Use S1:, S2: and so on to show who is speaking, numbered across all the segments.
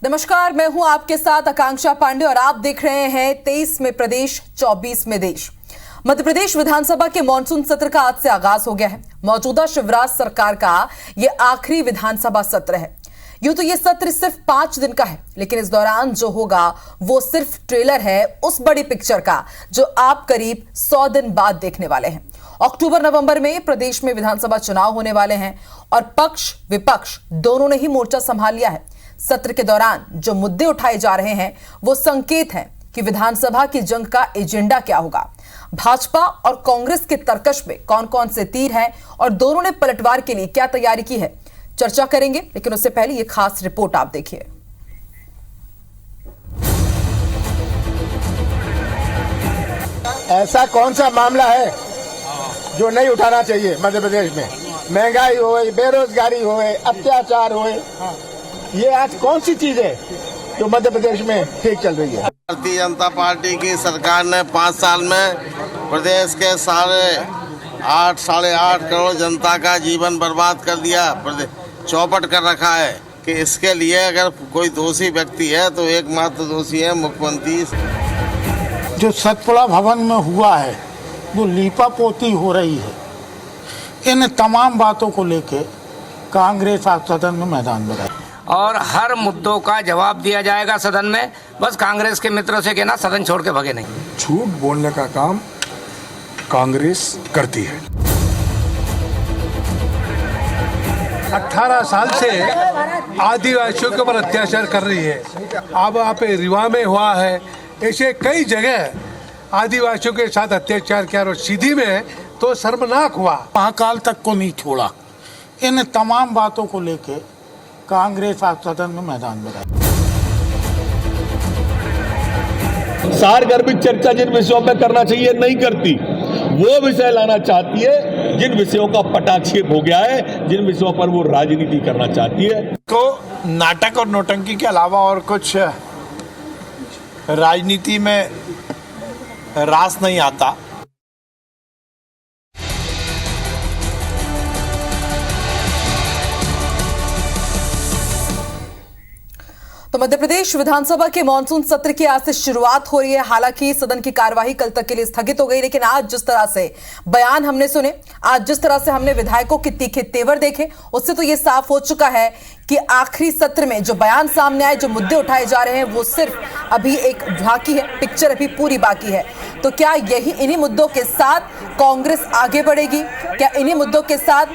S1: नमस्कार, मैं हूं आपके साथ आकांक्षा पांडे और आप देख रहे हैं 23 में प्रदेश 24 में देश। मध्य प्रदेश विधानसभा के मॉनसून सत्र का आज से आगाज हो गया है। मौजूदा शिवराज सरकार का यह आखिरी विधानसभा सत्र है। यूं तो यह सत्र सिर्फ 5 दिन का है, लेकिन इस दौरान जो होगा वो सिर्फ ट्रेलर है उस बड़ी पिक्चर का जो आप करीब 100 दिन बाद देखने वाले हैं। अक्टूबर नवंबर में प्रदेश में विधानसभा चुनाव होने वाले हैं और पक्ष विपक्ष दोनों ने ही मोर्चा संभाल लिया है। सत्र के दौरान जो मुद्दे उठाए जा रहे हैं वो संकेत हैं कि विधानसभा की जंग का एजेंडा क्या होगा। भाजपा और कांग्रेस के तर्कश में कौन कौन से तीर हैं और दोनों ने पलटवार के लिए क्या तैयारी की है, चर्चा करेंगे। लेकिन उससे पहले ये खास रिपोर्ट आप देखिए।
S2: ऐसा कौन सा मामला है जो नहीं उठाना चाहिए मध्य प्रदेश में? महंगाई हो, बेरोजगारी हो, अत्याचार हो, ये आज कौन सी चीज है जो मध्य प्रदेश में ठीक चल रही है?
S3: भारतीय जनता पार्टी की सरकार ने 5 साल में प्रदेश के साढ़े आठ करोड़ जनता का जीवन बर्बाद कर दिया, चौपट कर रखा है कि इसके लिए अगर कोई दोषी व्यक्ति है तो एकमात्र दोषी है मुख्यमंत्री।
S4: जो सतपुड़ा भवन में हुआ है वो लीपापोती हो रही है। इन तमाम बातों को लेके कांग्रेस आज सदन में मैदान में रही
S5: और हर मुद्दों का जवाब दिया जाएगा सदन में। बस कांग्रेस के मित्रों से कहना सदन छोड़ के भगे नहीं।
S6: झूठ बोलने का काम कांग्रेस करती है।
S7: 18 साल से आदिवासियों के ऊपर अत्याचार कर रही है। अब आप रीवा में हुआ है, ऐसे कई जगह आदिवासियों के साथ अत्याचार किया और सीधी में तो शर्मनाक हुआ।
S4: महाकाल तक को नहीं छोड़ा। इन तमाम बातों को लेके कांग्रेस आज सदन में मैदान में रही।
S8: सारगर्भित चर्चा जिन विषयों में करना चाहिए नहीं करती, वो विषय लाना चाहती है जिन विषयों का पटाक्षेप हो गया है, जिन विषयों पर वो राजनीति करना चाहती है।
S9: तो नाटक और नौटंकी के अलावा और कुछ राजनीति में रास नहीं आता।
S1: तो मध्य प्रदेश विधानसभा के मानसून सत्र की आज से शुरुआत हो रही है। हालांकि सदन की कार्यवाही कल तक के लिए स्थगित हो गई, लेकिन आज जिस तरह से बयान हमने सुने, आज जिस तरह से हमने विधायकों के तीखे तेवर देखे, उससे तो यह साफ हो चुका है कि आखिरी सत्र में जो बयान सामने आए, जो मुद्दे उठाए जा रहे हैं, वो सिर्फ अभी एक झांकी है, पिक्चर अभी पूरी बाकी है। तो क्या इन्हीं मुद्दों के साथ कांग्रेस आगे बढ़ेगी? क्या इन्हीं मुद्दों के साथ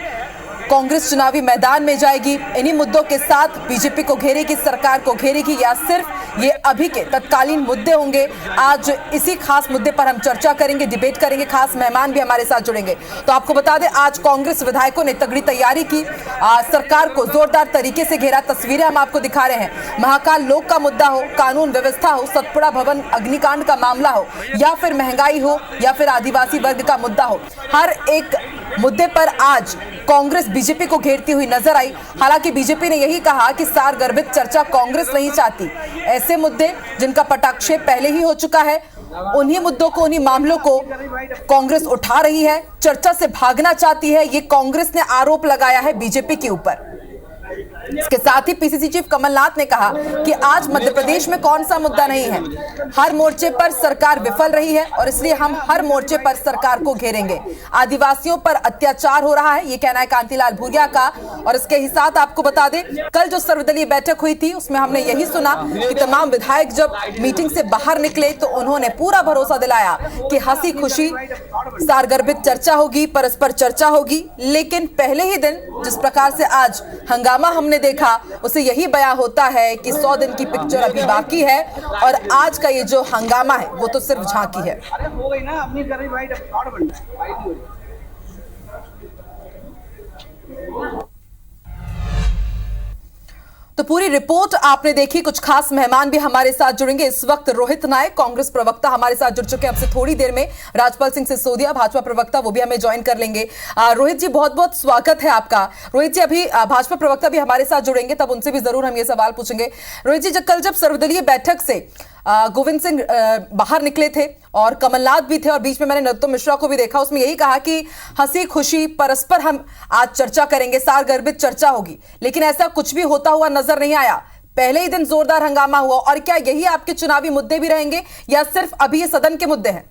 S1: कांग्रेस चुनावी मैदान में जाएगी? इन्हीं मुद्दों के साथ बीजेपी को घेरेगी, सरकार को घेरेगी, या सिर्फ ये अभी के तत्कालीन मुद्दे होंगे? आज इसी खास मुद्दे पर हम चर्चा करेंगे, डिबेट करेंगे। खास मेहमान भी हमारे साथ जुड़ेंगे। तो आपको बता दें, आज कांग्रेस विधायकों ने तगड़ी तैयारी की, सरकार को जोरदार तरीके से घेरा। तस्वीरें हम आपको दिखा रहे हैं। महाकाल लोक का मुद्दा हो, कानून व्यवस्था हो, सतपुड़ा भवन अग्निकांड का मामला हो, या फिर महंगाई हो, या फिर आदिवासी वर्ग का मुद्दा हो, हर एक मुद्दे पर आज कांग्रेस बीजेपी को घेरती हुई नजर आई। हालांकि बीजेपी ने यही कहा कि सारगर्भित चर्चा कांग्रेस नहीं चाहती। ऐसे मुद्दे जिनका पटाक्षेप पहले ही हो चुका है, उन्हीं मुद्दों को, उन्हीं मामलों को कांग्रेस उठा रही है, चर्चा से भागना चाहती है। ये कांग्रेस ने आरोप लगाया है बीजेपी के ऊपर। इसके साथ ही पीसीसी चीफ कमलनाथ ने कहा कि आज मध्य प्रदेश में कौन सा मुद्दा नहीं है। हर मोर्चे पर सरकार विफल रही है और इसलिए हम हर मोर्चे पर सरकार को घेरेंगे। आदिवासियों पर अत्याचार हो रहा है, ये कहना है कांतिलाल भूरिया का। और इसके ही साथ आपको बता दें, कल जो सर्वदलीय बैठक हुई थी उसमें हमने यही सुना कि तमाम विधायक जब मीटिंग से बाहर निकले तो उन्होंने पूरा भरोसा दिलाया कि हंसी खुशी सारगर्भित चर्चा होगी, परस्पर चर्चा होगी। लेकिन पहले ही दिन जिस प्रकार से आज हंगामा हमने देखा, उसे यही बयां होता है कि 100 दिन की पिक्चर अभी बाकी है और आज का ये जो हंगामा है वो तो सिर्फ झांकी है। तो पूरी रिपोर्ट आपने देखी। कुछ खास मेहमान भी हमारे साथ जुड़ेंगे। इस वक्त रोहित नायक, कांग्रेस प्रवक्ता, हमारे साथ जुड़ चुके हैं। अब से थोड़ी देर में राजपाल सिंह सिसोदिया, भाजपा प्रवक्ता, वो भी हमें ज्वाइन कर लेंगे। रोहित जी, बहुत बहुत स्वागत है आपका। रोहित जी, अभी भाजपा प्रवक्ता भी हमारे साथ जुड़ेंगे, तब उनसे भी जरूर हम ये सवाल पूछेंगे। रोहित जी, कल जब सर्वदलीय बैठक से गोविंद सिंह बाहर निकले थे और कमलनाथ भी थे और बीच में मैंने नरोत्तम मिश्रा को भी देखा, उसमें यही कहा कि हंसी खुशी परस्पर हम आज चर्चा करेंगे, सारगर्भित चर्चा होगी, लेकिन ऐसा कुछ भी होता हुआ नजर नहीं आया। पहले ही दिन जोरदार हंगामा हुआ, और क्या यही आपके चुनावी मुद्दे भी रहेंगे या सिर्फ अभी ये सदन के मुद्दे हैं?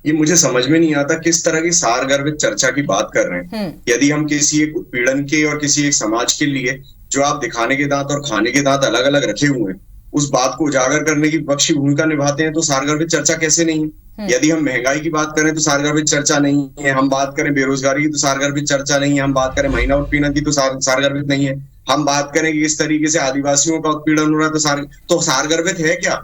S10: ये मुझे समझ में नहीं आता किस तरह की सारगर्भित चर्चा की बात कर रहे हैं। यदि हम किसी एक उत्पीड़न के और किसी एक समाज के लिए जो आप दिखाने के दांत और खाने के दांत अलग अलग रखे हुए हैं, उस बात को उजागर करने की विपक्षी भूमिका निभाते हैं, तो सारगर्भित चर्चा कैसे नहीं है? यदि हम महंगाई की बात करें तो सारगर्भित चर्चा नहीं है, हम बात करें बेरोजगारी की तो सारगर्भित चर्चा नहीं है, हम बात करें महिला उत्पीड़न की तो सारगर्भित नहीं है, हम बात करें कि किस तरीके से आदिवासियों का उत्पीड़न हो रहा है तो सारगर्भित है क्या?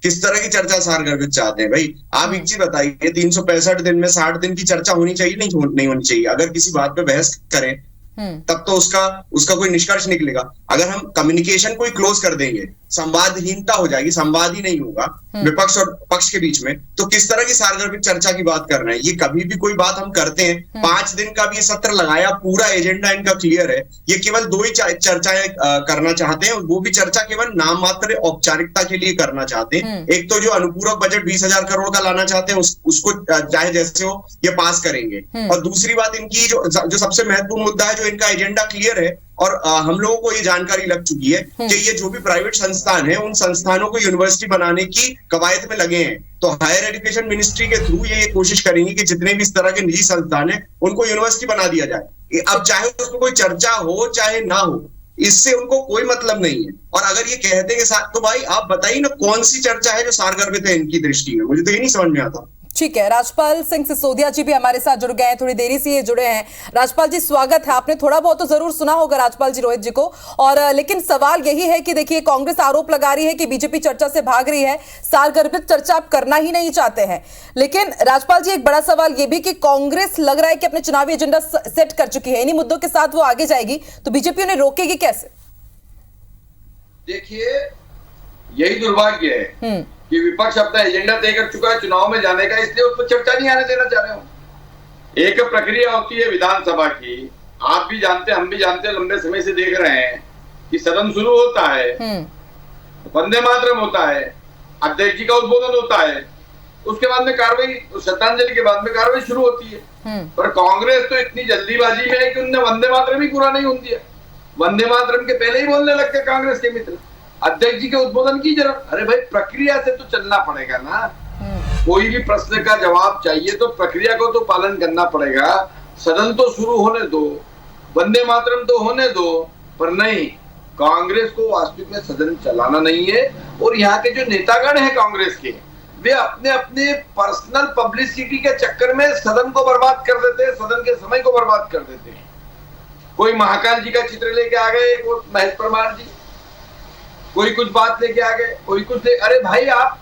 S10: किस तरह की चर्चा सारगर्भित चाहते हैं भाई? आप एक चीज बताइए, 365 दिन में 60 दिन की चर्चा होनी चाहिए नहीं होनी चाहिए? अगर किसी बात पे बहस करें तब तो उसका कोई निष्कर्ष निकलेगा। अगर हम कम्युनिकेशन को ही क्लोज कर देंगे, संवादहीनता हो जाएगी, संवाद ही नहीं होगा विपक्ष और पक्ष के बीच में, तो किस तरह की सारगर्भित चर्चा की बात कर रहे हैं? ये कभी भी कोई बात हम करते हैं, 5 दिन का भी ये सत्र लगाया, पूरा एजेंडा इनका क्लियर है, ये केवल 2 ही चर्चाएं करना चाहते हैं, वो भी चर्चा केवल नाम मात्र औपचारिकता के लिए करना चाहते हैं। एक तो जो अनुपूरक बजट 20,000 करोड़ का लाना चाहते हैं उसको चाहे जैसे हो ये पास करेंगे, और दूसरी बात इनकी जो सबसे महत्वपूर्ण मुद्दा है, जो इनका एजेंडा क्लियर है और हम लोगों को ये जानकारी लग चुकी है कि ये जो भी प्राइवेट संस्थान है उन संस्थानों को यूनिवर्सिटी बनाने की कवायद में लगे हैं। तो हायर एजुकेशन मिनिस्ट्री के थ्रू ये कोशिश करेंगे कि जितने भी इस तरह के निजी संस्थान है उनको यूनिवर्सिटी बना दिया जाए। अब चाहे उसमें कोई चर्चा हो चाहे ना हो, इससे उनको कोई मतलब नहीं है। और अगर ये कहते हैं तो भाई आप बताइए ना, कौन सी चर्चा है जो सारगर्भित है इनकी दृष्टि में? मुझे तो ये नहीं समझ में आता।
S1: ठीक है, राजपाल सिंह सिसोदिया जी भी हमारे साथ जुड़ गए हैं, थोड़ी देरी से ये जुड़े हैं। राजपाल जी स्वागत है। आपने थोड़ा बहुत तो जरूर सुना होगा राजपाल जी रोहित जी को, और लेकिन सवाल यही है कि देखिए कांग्रेस आरोप लगा रही है कि बीजेपी चर्चा से भाग रही है, सारगर्भित चर्चा आप करना ही नहीं चाहते हैं। लेकिन राजपाल जी एक बड़ा सवाल ये भी कि कांग्रेस लग रहा है कि अपने चुनावी एजेंडा सेट कर चुकी है, इन्हीं मुद्दों के साथ वो आगे जाएगी, तो बीजेपी उन्हें रोकेगी कैसे?
S11: देखिए यही दुर्भाग्य है कि विपक्ष अपना एजेंडा तय कर चुका है चुनाव में जाने का, इसलिए उस पर चर्चा नहीं आने देना चाह रहे हो। एक प्रक्रिया होती है विधानसभा की, आप भी जानते हैं हम भी जानते हैं, लंबे समय से देख रहे हैं कि सदन शुरू होता है, वंदे मातरम होता है, अध्यक्ष जी का उद्बोधन होता है, उसके बाद में कार्रवाई, श्रद्धांजलि के बाद में कार्रवाई शुरू होती है। पर कांग्रेस तो इतनी जल्दीबाजी में है कि उन्होंने वंदे मातरम ही पूरा नहीं होने दिया। वंदे मातरम के पहले ही बोलने लगते कांग्रेस के मित्र, अध्यक्ष जी के उद्बोधन की जरूरत। अरे भाई प्रक्रिया से तो चलना पड़ेगा ना, कोई भी प्रश्न का जवाब चाहिए तो प्रक्रिया को तो पालन करना पड़ेगा। सदन तो शुरू होने दो, वंदे मातरम तो होने दो, पर नहीं, कांग्रेस को वास्तविक में सदन चलाना नहीं है। और यहाँ के जो नेतागण हैं कांग्रेस के, वे अपने अपने पर्सनल पब्लिसिटी के चक्कर में सदन को बर्बाद कर देते हैं, सदन के समय को बर्बाद कर देते हैं। कोई महाकाल जी का चित्र लेके आ गए, वो महेश परमार जी, कोई कुछ बात लेके आ गए, कोई कुछ अरे भाई आप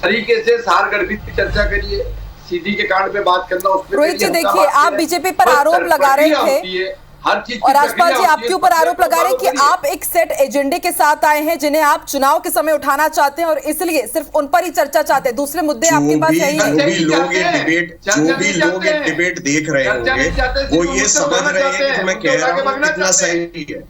S11: तरीके से सारगर्भित की चर्चा करिए, सीधी के कांड पे बात करना, उस पे
S1: रोहित जी देखिए आप बीजेपी पर आरोप लगा रहे थे,
S11: हर चीज,
S1: और राजपाल जी आपके ऊपर आरोप लगा रहे हैं कि आप एक सेट एजेंडे के साथ आए हैं जिन्हें आप चुनाव के समय उठाना चाहते हैं, और इसलिए सिर्फ उन पर ही चर्चा चाहते हैं, दूसरे मुद्दे आपके पास यही है।
S10: जो भी लोग ये डिबेट देख रहे होंगे वो ये समझ रहे हैं कि मैं कह रहा हूँ कितना सही है।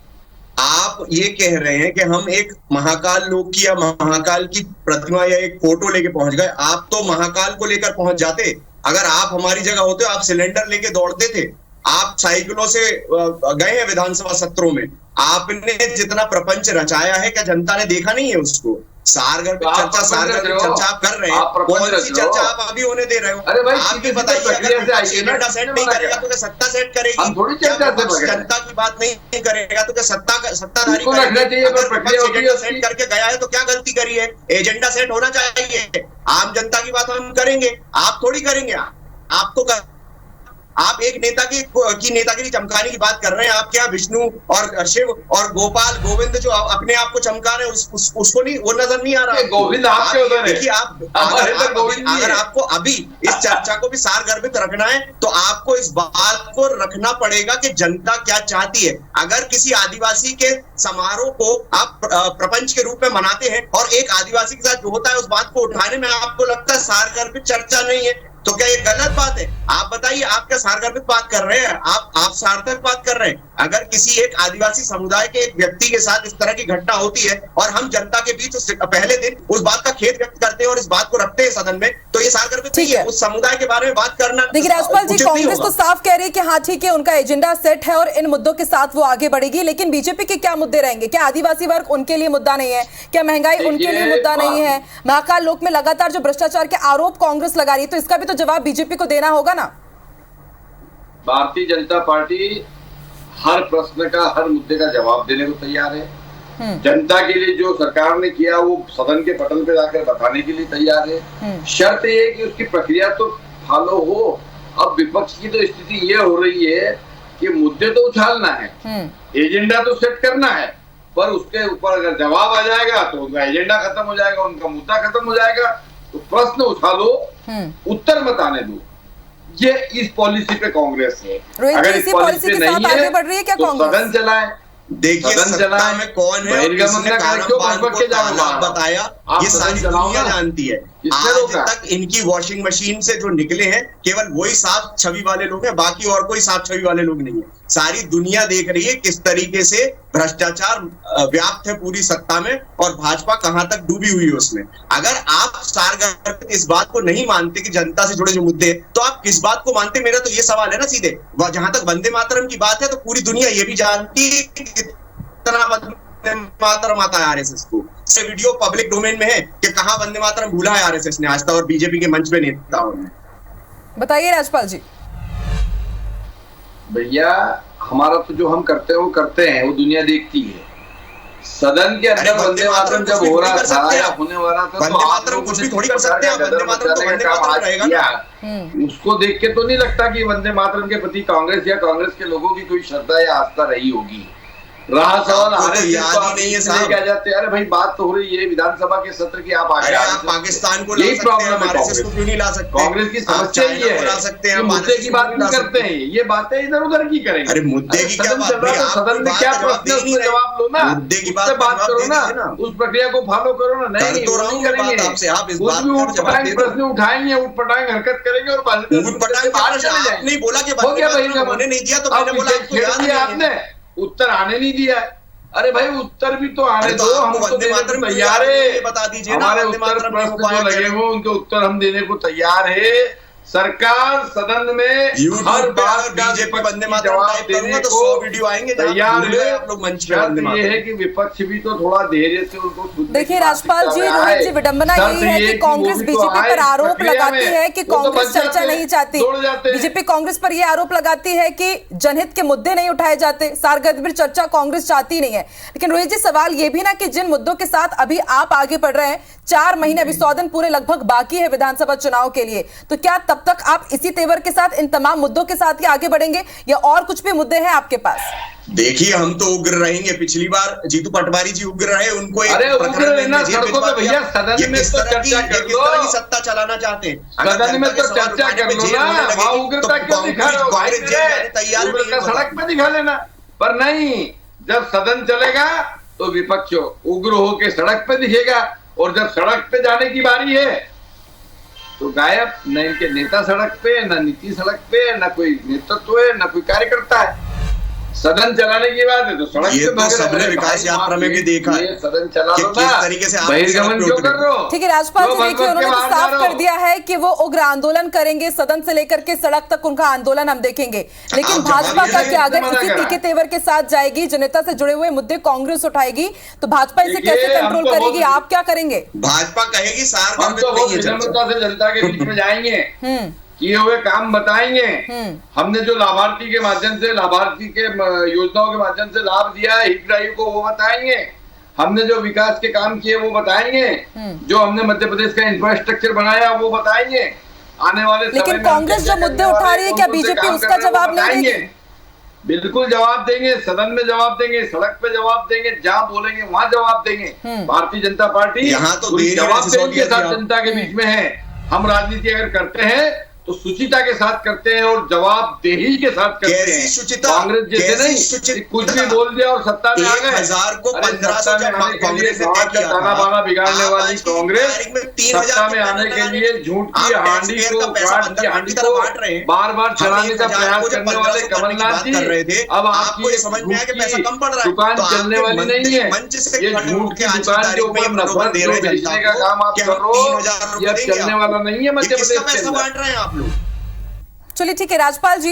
S10: आप ये कह रहे हैं कि हम एक महाकाल लोक की या महाकाल की प्रतिमा या एक फोटो लेके पहुंच गए, आप तो महाकाल को लेकर पहुंच जाते। अगर आप हमारी जगह होते आप सिलेंडर लेके दौड़ते थे, आप साइकिलों से गए हैं विधानसभा सत्रों में, आपने जितना प्रपंच रचाया है क्या जनता ने देखा नहीं है उसको? सारगर्भित चर्चा आप कर रहे हैं, कौन सी चर्चा आप अभी होने दे रहे हो? आप भी बताइए, अगर एजेंडा सेट नहीं करेगा तो क्या सत्ता सेट करेगी? जनता की बात नहीं करेगा तो क्या सत्ताधारी एजेंडा सेट करके गया है तो क्या गलती करी है? एजेंडा सेट होना चाहिए, आम जनता की बात हम करेंगे, आप थोड़ी करेंगे। आपको आप एक नेता की नेतागिरी चमकाने की बात कर रहे हैं। आप क्या विष्णु और शिव और गोपाल गोविंद जो अपने आप को चमका रहे हैं उसको नहीं, वो नजर नहीं आ रहा?
S11: गोविंद आपके उधर है।
S10: देखिए अगर आपको अभी इस चर्चा को भी सारगर्भित रखना है तो आपको इस बात को रखना पड़ेगा कि जनता क्या चाहती है। अगर किसी आदिवासी के समारोह को आप प्रपंच के रूप में मनाते हैं और एक आदिवासी के साथ जो होता है उस बात को उठाने में आपको लगता है सारगर्भित चर्चा नहीं है, तो क्या ये गलत बात है? आप बताइए, आप क्या सारगर्भित बात कर रहे हैं? आप सार्थक बात कर रहे हैं? अगर किसी एक आदिवासी समुदाय के एक व्यक्ति के साथ इस तरह की घटना होती है और हम जनता के बीच पहले दिन उस बात का खेद व्यक्त करते हैं और इस बात को रखते हैं सदन में, तो ये सारगर्भित नहीं है। उस समुदाय के बारे में बात करना।
S1: देखिए राजपाल जी, कांग्रेस तो साफ कह रही है कि हाँ ठीक है, उनका एजेंडा सेट है और इन मुद्दों के साथ वो आगे बढ़ेगी, लेकिन बीजेपी के क्या मुद्दे रहेंगे? क्या आदिवासी वर्ग उनके लिए मुद्दा नहीं है? क्या महंगाई उनके लिए मुद्दा नहीं है? महाकाल लोक में लगातार जो भ्रष्टाचार के आरोप कांग्रेस लगा रही है, तो इसका भी तो जवाब बीजेपी को देना होगा ना।
S11: भारतीय जनता पार्टी हर प्रश्न का, हर मुद्दे का जवाब देने को तैयार है। जनता के लिए जो सरकार ने किया वो सदन के पटल पे जाकर बताने के लिए तैयार है। शर्त ये है कि उसकी प्रक्रिया तो फॉलो हो। अब विपक्ष की तो स्थिति ये हो रही है कि मुद्दे तो उछालना है, एजेंडा तो सेट करना है, पर उसके ऊपर अगर जवाब आ जाएगा तो उनका एजेंडा खत्म हो जाएगा, उनका मुद्दा खत्म हो जाएगा। तो प्रश्न उछालो, उत्तर मत आने दो। ये इस पॉलिसी पे कांग्रेस है। अगर इस पॉलिसी पे नहीं है तो सदन चलाए।
S10: देखिए सत्ता में कौन है, किसने कारोबार बताया, ये सारी दुनिया जानती है। आज तक इनकी वॉशिंग मशीन से जो निकले हैं केवल वही साफ छवि वाले लोग हैं, बाकी और कोई साफ छवि वाले लोग नहीं है। सारी दुनिया देख रही है किस तरीके से भ्रष्टाचार व्याप्त है पूरी सत्ता में और भाजपा कहां तक डूबी हुई है उसमें। अगर आप सारगर्भित इस बात को नहीं मानते कि जनता से जुड़े जो मुद्दे हैं, तो आप किस बात को मानते? मेरा तो ये सवाल है ना सीधे। जहां तक वंदे मातरम की बात है तो पूरी दुनिया ये भी जानती है कि कितना वंदे मातरम आता है आरएसएस को। ये वीडियो पब्लिक डोमेन में है कि कहां वंदे मातरम भूला है आरएसएस ने आज तक और बीजेपी के मंच पे नेताओं ने।
S1: बताइए राजपाल जी।
S11: भैया हमारा तो जो हम करते हैं वो करते हैं, वो दुनिया देखती है। सदन के अंदर वंदे मातरम जब हो रहा था या होने वाला था,
S10: वंदे मातरम कुछ भी थोड़ी कर सकते हैं। वंदे मातरम तो वंदे मातरम रहेगा ना।
S11: उसको देख के तो नहीं लगता कि वंदे मातरम के प्रति कांग्रेस या कांग्रेस के लोगों की कोई श्रद्धा या आस्था रही होगी। रहा सवाल
S10: याद ही नहीं है साहब।
S11: क्या जाते हैं, अरे भाई बात तो हो रही है विधानसभा के सत्र की, आप आगे
S10: आप पाकिस्तान को ला सकते हैं, आरएसएस को क्यों नहीं ला सकते?
S11: कांग्रेस की समस्या ये है, मुद्दे की बात नहीं करते हैं, ये बातें इधर उधर की करेंगे।
S10: अरे मुद्दे की क्या बात,
S11: सदन में क्या प्रश्न है उसमें जवाब लो ना,
S10: मुद्दे की
S11: बात करो ना, उस प्रक्रिया को फॉलो करो ना। नहीं प्रश्न उठाएंगे, उठ पटांग हरकत करेंगे और
S10: नहीं बोला कि उन्होंने नहीं दिया तो मैंने बोला
S11: आपने उत्तर आने नहीं दिया। अरे भाई उत्तर भी तो आने दो, हम तो देने को तैयार है।
S10: बता दीजिए
S11: हमारे उत्तर प्रश्न जो लगे हुए उनके उत्तर हम देने को तैयार है। सरकार सदन में हर बात
S10: बीजेपी वंदे मातरम टाइप करूंगा तो 100 वीडियो आएंगे
S11: तैयार है।
S10: आप लोग मंच पे।
S11: ये है कि विपक्ष भी तो थोड़ा धैर्य से उनको।
S1: देखिए राजपाल जी, रोहित जी, विडंबना यही है कि कांग्रेस बीजेपी पर आरोप लगाती है कि कांग्रेस चर्चा नहीं चाहती। बीजेपी कांग्रेस पर यह आरोप लगाती है कि जनहित के मुद्दे नहीं उठाए जाते, सारगर्भित चर्चा कांग्रेस चाहती नहीं है। लेकिन रोहित जी, सवाल ये भी ना कि जिन मुद्दों के साथ अभी आप आगे बढ़ रहे हैं, 4 महीने अभी 100 दिन पूरे लगभग बाकी है विधानसभा चुनाव के लिए, तो क्या तब तक आप इसी तेवर के साथ इन तमाम मुद्दों के साथ ही आगे बढ़ेंगे या और कुछ भी मुद्दे हैं आपके पास?
S10: देखिए हम तो उग्र रहेंगे। पिछली बार जीतू पटवारी जी उग्र रहे, उनको एक
S11: भैया सदन में तो चर्चा कर लो,
S10: सत्ता चलाना चाहते हैं
S11: सदन में तो चर्चा कर लो ना, उग्रता क्यों दिखा रहे हो? तैयार सड़क पे दिखा लेना, पर नहीं, जब सदन चलेगा तो विपक्ष उग्र होके सड़क पे दिखेगा और जब सड़क पे जाने की बारी है तो गायब। न इनके नेता सड़क पे, न नीति सड़क पे, न कोई नेतृत्व है, न कोई कार्यकर्ता है। सदन चलाने की बात है तो सड़क
S10: ये तो सबने विकास यात्रा में भी देखा है,
S11: सदन चला लो
S10: किस तरीके से
S11: बहिर्गमन क्यों कर रहे हो?
S1: ठीक है राजपाल जी, देखिए उन्होंने तो साफ कर दिया है कि वो उग्र आंदोलन करेंगे, सदन से लेकर के सड़क तक उनका आंदोलन हम देखेंगे। लेकिन भाजपा का क्या, अगर इसी तीखे तेवर के साथ जाएगी, जनता से जुड़े हुए मुद्दे कांग्रेस उठाएगी, तो भाजपा इसे कैसे कंट्रोल करेगी? आप क्या करेंगे?
S10: भाजपा कहेगी
S11: जनता से जनता के बीच में जाएंगे, किए हुए काम बताएंगे। हमने जो लाभार्थी के माध्यम से, लाभार्थी के योजनाओं के माध्यम से लाभ दिया है हितग्राही को, वो बताएंगे। हमने जो विकास के काम किए वो बताएंगे। जो हमने मध्य प्रदेश का इंफ्रास्ट्रक्चर बनाया वो बताएंगे। आने वाले
S1: लेकिन कांग्रेस जो मुद्दे उठा रही है, क्या बीजेपी उसका जवाब नहीं देगी?
S11: बिल्कुल जवाब देंगे, सदन में जवाब देंगे, सड़क पे जवाब देंगे, जहां बोलेंगे वहां जवाब देंगे। भारतीय जनता पार्टी
S10: यहाँ तो
S11: जवाब देने के साथ जनता के बीच में है। हम राजनीति अगर करते हैं तो शुचिता के साथ करते हैं और जवाबदेही के साथ करते हैं।
S10: शुचिता?
S11: कांग्रेस जैसे नहीं कुछ भी बोल दिया और सत्ता में आ गए।
S10: 1000 को 1500 जब कांग्रेस ने तय किया था,
S11: खाना बाना बिगाड़ने वाली कांग्रेस सत्ता में आने के लिए झूठ की हांडी को बार बार चलाने का प्रयास करने वाले कमलनाथ जी, अब आपकी
S10: समझ में आया कि पैसा कम पड़ रहा है,
S11: दुकान चलने वाली नहीं है। ये झूठ की दुकान के ऊपर नफरत बेचने का काम आप कर रहे हो, ये चलने वाला नहीं है मध्य प्रदेश के अंदर।
S1: चलिए ठीक है राजपाल जी,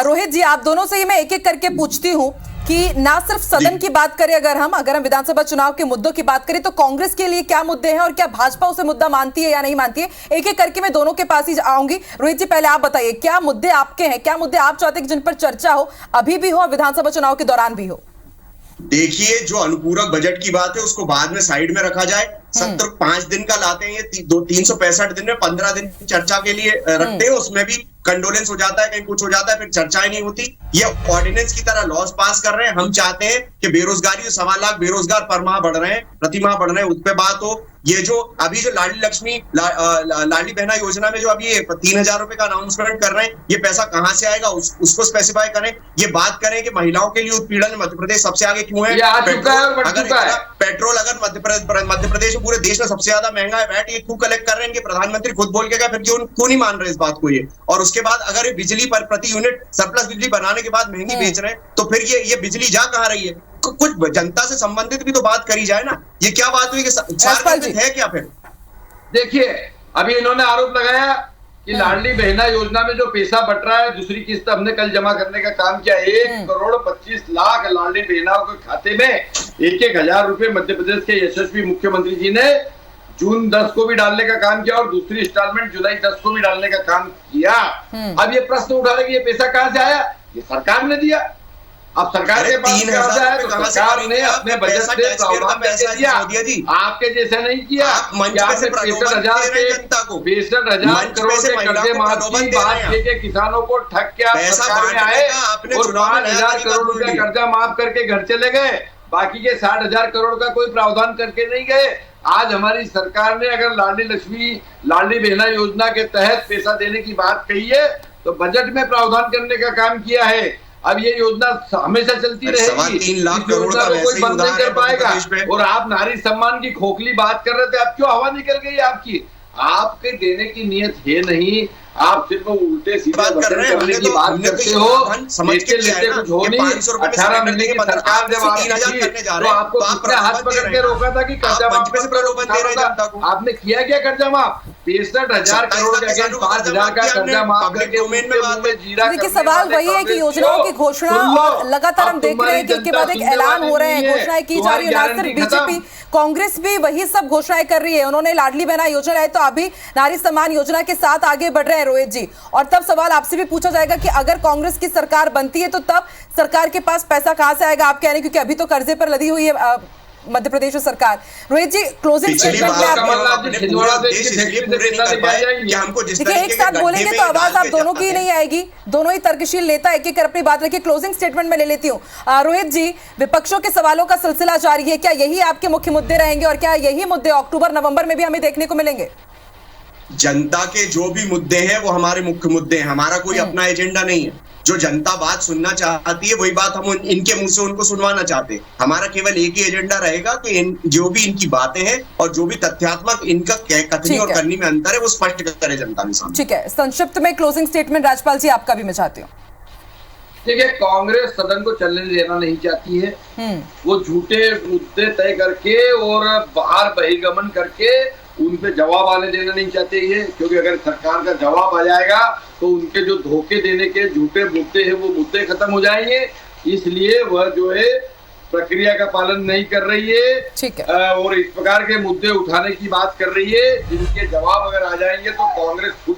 S1: रोहित जी, आप दोनों से ही मैं एक एक करके पूछती हूँ कि ना सिर्फ सदन की बात करें, अगर हम विधानसभा चुनाव के मुद्दों की बात करें तो कांग्रेस के लिए क्या मुद्दे हैं और क्या भाजपा उसे मुद्दा मानती है या नहीं मानती है? एक एक करके मैं दोनों के पास ही आऊंगी। रोहित जी, पहले आप बताइए, क्या मुद्दे आपके हैं, क्या मुद्दे आप चाहते हैं जिन पर चर्चा हो, अभी भी हो और विधानसभा चुनाव के दौरान भी हो?
S10: देखिए, जो अनुपूरक बजट की बात है उसको बाद में साइड में रखा जाए। 5 दिन का लाते हैं, ये 365 दिन में 15 दिन चर्चा के लिए रखते हैं, उसमें भी कंडोलेंस हो जाता है, कहीं कुछ हो जाता है, फिर चर्चाएं नहीं होती। ये ऑर्डिनेंस की तरह लॉज पास कर रहे हैं। हम चाहते हैं कि बेरोजगारी, 1.25 लाख बेरोजगार पर माह बढ़ रहे हैं, प्रति माह बढ़ रहे हैं, उस पर बात हो। ये जो अभी जो लाडली बहना योजना में जो अभी 3000 रुपए का अनाउंसमेंट कर रहे हैं, ये पैसा कहां से आएगा उसको स्पेसिफाई करें। ये बात करें कि महिलाओं के लिए उत्पीड़न मध्य प्रदेश सबसे आगे क्यों है। पेट्रोल अगर मध्य प्रदेश पूरे देश में सबसे ज्यादा महंगा है, वैट ये क्यों कलेक्ट कर रहे हैं? प्रधानमंत्री खुद बोल के गए, फिर क्यों नहीं मान रहे इस बात को ये? और उसके बाद अगर ये बिजली पर प्रति यूनिट सरप्लस बिजली बनाने के बाद महंगी बेच रहे हैं, तो फिर ये बिजली जा कहां रही है? कुछ जनता से संबंधित भी तो बात करी जाए ना। ये क्या बात हुई कि है क्या? फिर
S11: देखिए, अभी इन्होंने आरोप लगाया कि लाडली बहना योजना में जो पैसा बट रहा है, दूसरी किस्त हमने कल जमा करने का काम किया। 1,25,00,000 लाडली बहनाओं के खाते में 1,000 रुपए मध्य प्रदेश के यशस्वी मुख्यमंत्री जी ने जून 10 को भी डालने का काम किया और दूसरी इंस्टॉलमेंट जुलाई 10 को भी डालने का काम किया। अब ये प्रश्न उठा रहे कि ये पैसा कहां से आया? ये सरकार ने दिया। अब सरकार के पास पैसा है तो सरकार ने अपने बजट से प्रावधान करके दिया, आपके जैसा नहीं किया। 65,000 करोड़ के कर्जे माफ की बात के किसानों को ठग के आप सरकार में आए और 5,000 करोड़ रुपया कर्जा माफ करके घर चले गए, बाकी के 60,000 करोड़ का कोई प्रावधान करके नहीं गए। आज हमारी सरकार ने अगर लाडली बहना योजना के तहत पैसा देने की बात कही है तो बजट में प्रावधान करने का काम किया है। अब ये योजना हमेशा चलती रहेगी, 3 लाख करोड़ का कोई बंद नहीं कर पाएगा। और आप नारी सम्मान की खोखली बात कर रहे थे, अब क्यों हवा निकल गई आपकी? आपके देने की नियत है नहीं, आप सिर्फ उल्टे सीधे बात कर रहे हैं, करने की बात करते हो, समझ के लेते कुछ हो नहीं। 18 महीने की सरकार जब आपकी तो आपको किसने हाथ पकड़ के रोका था कि कर्जा माफ से प्रलोभन दे रहे जनता को? आपने किया क्या कर्जा माफ? 65,000 करोड़ के अगेंस्ट 5,000 का कर्जा माफ करके जीरा।
S1: देखिए, सवाल वही है कि योजनाओं की घोषणा और लगातार हम देख रहे हैं कि इसके बाद एक ऐलान हो रहे हैं, घोषणाएं की जा रही है। ना सिर्फ बीजेपी, कांग्रेस भी वही सब घोषणाएं कर रही है। उन्होंने लाडली बहना योजना लाई तो अभी नारी सम्मान योजना के साथ आगे बढ़ रहे हैं रोहित जी। और तब सवाल आपसे भी पूछा जाएगा कि अगर कांग्रेस की सरकार बनती है तो तब सरकार के पास पैसा कहां से आएगा? आप कह रहे हैं क्योंकि अभी तो कर्जे पर लदी हुई है मध्य प्रदेश सरकार। रोहित जी, क्लोजिंग स्टेटमेंट में आप देखिए, एक साथ बोलेंगे तो आवाज आप दोनों की नहीं आएगी, दोनों ही तर्कशील नेता एक एक कर अपनी बात रखिए। क्लोजिंग स्टेटमेंट में ले लेती हूँ। रोहित जी, विपक्षों के सवालों का सिलसिला जारी है, क्या यही आपके मुख्य मुद्दे रहेंगे और क्या यही मुद्दे अक्टूबर नवंबर में भी हमें देखने को मिलेंगे?
S10: जनता के जो भी मुद्दे हैं वो हमारे मुख्य मुद्दे हैं, हमारा कोई अपना एजेंडा नहीं है। जो जनता बात सुनना चाहती है वही बात हम इनके मुंह से उनको सुनवाना चाहते हैं। हमारा केवल एक ही एजेंडा रहेगा कि जो भी इनकी बातें हैं और जो भी तथ्यात्मक इनका कथनी और करनी में अंतर है वो स्पष्ट करे जनता के सामने।
S1: ठीक है, संक्षिप्त में क्लोजिंग स्टेटमेंट राजपाल जी आपका भी मैं चाहती हूँ।
S11: देखिए, कांग्रेस सदन को चलने देना नहीं चाहती है। वो झूठे मुद्दे तय करके और बाहर बहिर्गमन करके उन पे जवाब आने देना नहीं चाहते ये, क्योंकि अगर सरकार का जवाब आ जाएगा तो उनके जो धोखे देने के झूठे मुद्दे हैं वो मुद्दे खत्म हो जाएंगे। इसलिए वह जो है प्रक्रिया का पालन नहीं कर रही है।
S1: ठीक है।
S11: और इस प्रकार के मुद्दे उठाने की बात कर रही है जिनके जवाब अगर आ जाएंगे तो कांग्रेस खुद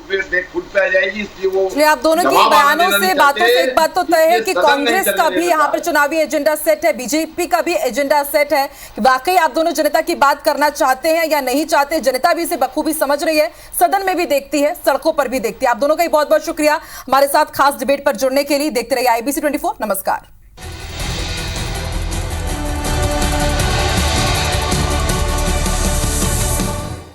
S11: पे आ जाएगी। इसलिए वो
S1: आप दोनों की बयानों से, बातों से एक बात तो तय है कि कांग्रेस का भी यहाँ पर चुनावी एजेंडा सेट है, बीजेपी का भी एजेंडा सेट है। वाकई आप दोनों जनता की बात करना चाहते हैं या नहीं चाहते? जनता भी इसे बखूबी समझ रही है, सदन में भी देखती है, सड़कों पर भी देखती है। आप दोनों का बहुत बहुत शुक्रिया हमारे साथ खास डिबेट पर जुड़ने के लिए। देखते रहिए IBC 24। नमस्कार।